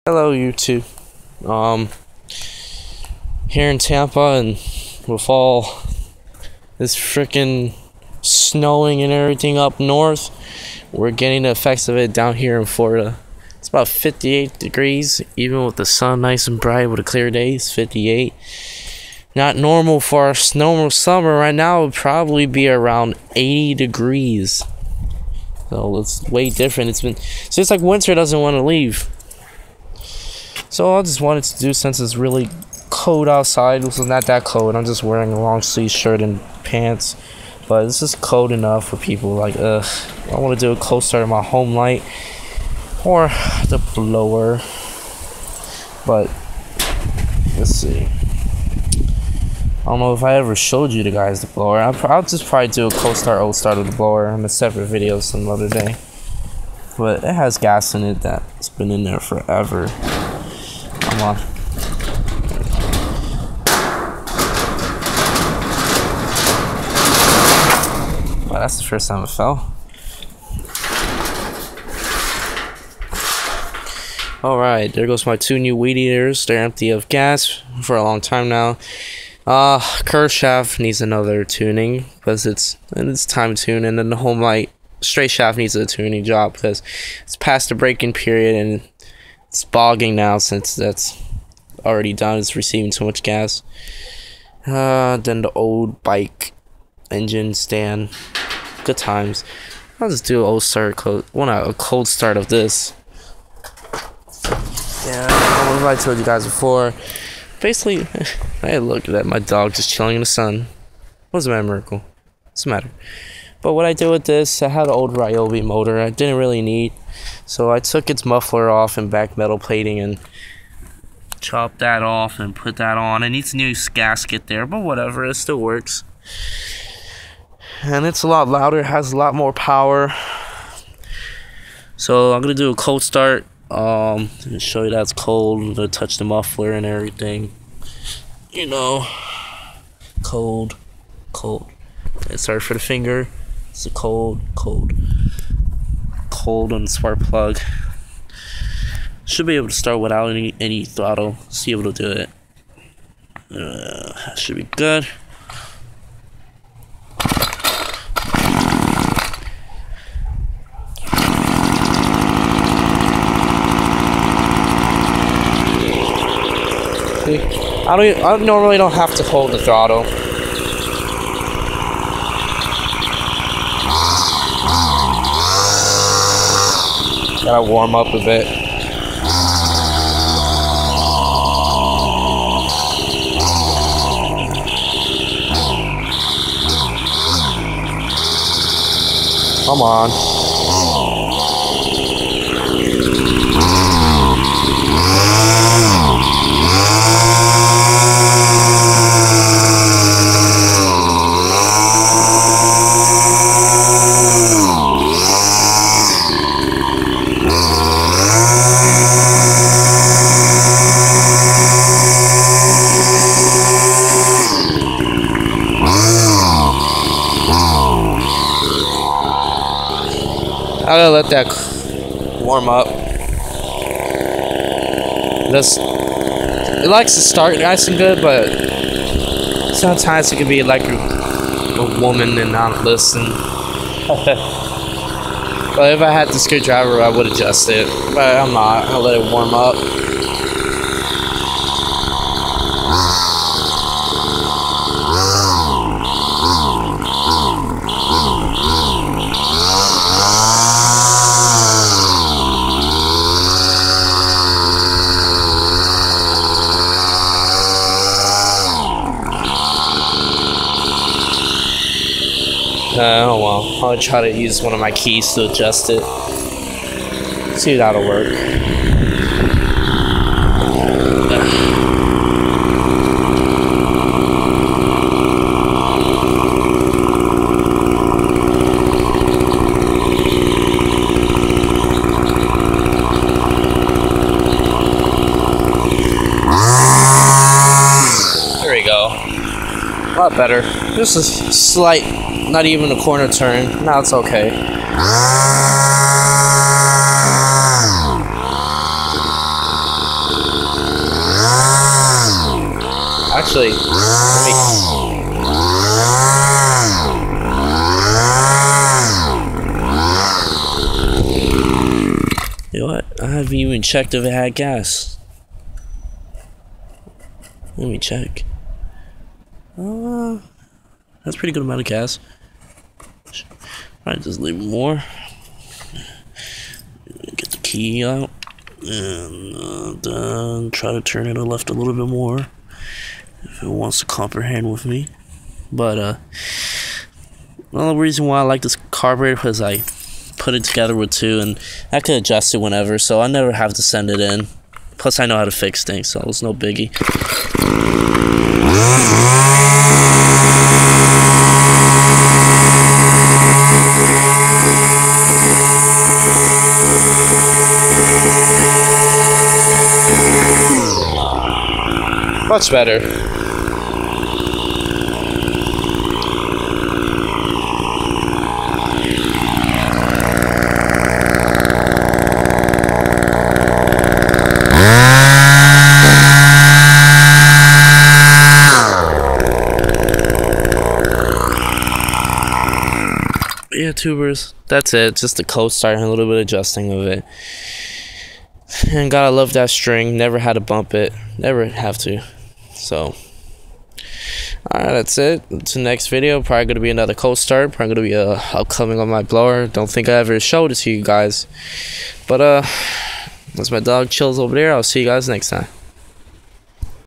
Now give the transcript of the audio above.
Hello, YouTube. Here in Tampa, and with all this freaking snowing and everything up north, we're getting the effects of it down here in Florida. It's about 58 degrees, even with the sun nice and bright with a clear day. It's 58. Not normal for our normal summer. Right now, it would probably be around 80 degrees. So it's way different. It's like winter doesn't want to leave. So I just wanted to do, since it's really cold outside, it's not that cold, I'm just wearing a long sleeve shirt and pants, but it's just cold enough for people like, I want to do a cold start of my home light or the blower. But let's see, I don't know if I ever showed you guys the blower. I'll just probably do a cold start, old start of the blower in a separate video some other day. But it has gas in it that's been in there forever. Come on. Wow, that's the first time it fell. Alright, there goes my two new weed eaters. They're empty of gas for a long time now. Curve shaft needs another tuning because it's time to tune, and then the home light straight shaft needs a tuning job because it's past the break-in period and it's bogging now since that's already done. It's receiving too much gas. Then the old bike engine stand. Good times. I'll just do an old start a cold start of this. Yeah, I don't know if I told you guys before. Basically, I looked at my dog just chilling in the sun. What's the matter, Miracle? What's the matter? But what I did with this, I had an old Ryobi motor I didn't really need. So I took its muffler off and back metal plating and chopped that off and put that on. It needs a new gasket there, but whatever, it still works. And it's a lot louder, has a lot more power. So I'm gonna do a cold start. To show you that it's cold. I'm gonna touch the muffler and everything. You know, cold. And sorry for the finger. It's a cold on the spark plug. Should be able to start without any throttle. See able to do it. Should be good. See? I normally don't have to hold the throttle. Gotta warm up a bit. Come on. I gotta let that warm up. It likes to start nice and good, but sometimes it can be like a woman and not listen. But if I had the screwdriver, I would adjust it. But I'm not. I'll let it warm up. Oh well, I'll try to use one of my keys to adjust it. See if that'll work. There we go. A lot better. Just a slight, not even a corner turn. Now it's okay. Actually, you know what? I haven't even checked if it had gas. Let me check. That's a pretty good amount of gas. Alright, just leave more. Get the key out. And then try to turn it left a little bit more if it wants to comprehend with me. But the only reason why I like this carburetor because I put it together with two and I can adjust it whenever, so I never have to send it in. Plus I know how to fix things, so it's no biggie. Much better. Yeah, tubers, that's it. Just the cold start and a little bit of adjusting of it. And gotta love that string. Never had to bump it. Never have to. So, alright, that's it. To the next video, probably gonna be another cold start. Probably gonna be upcoming on my blower. Don't think I ever showed it to you guys. But that's my dog Chills over there. I'll see you guys next time.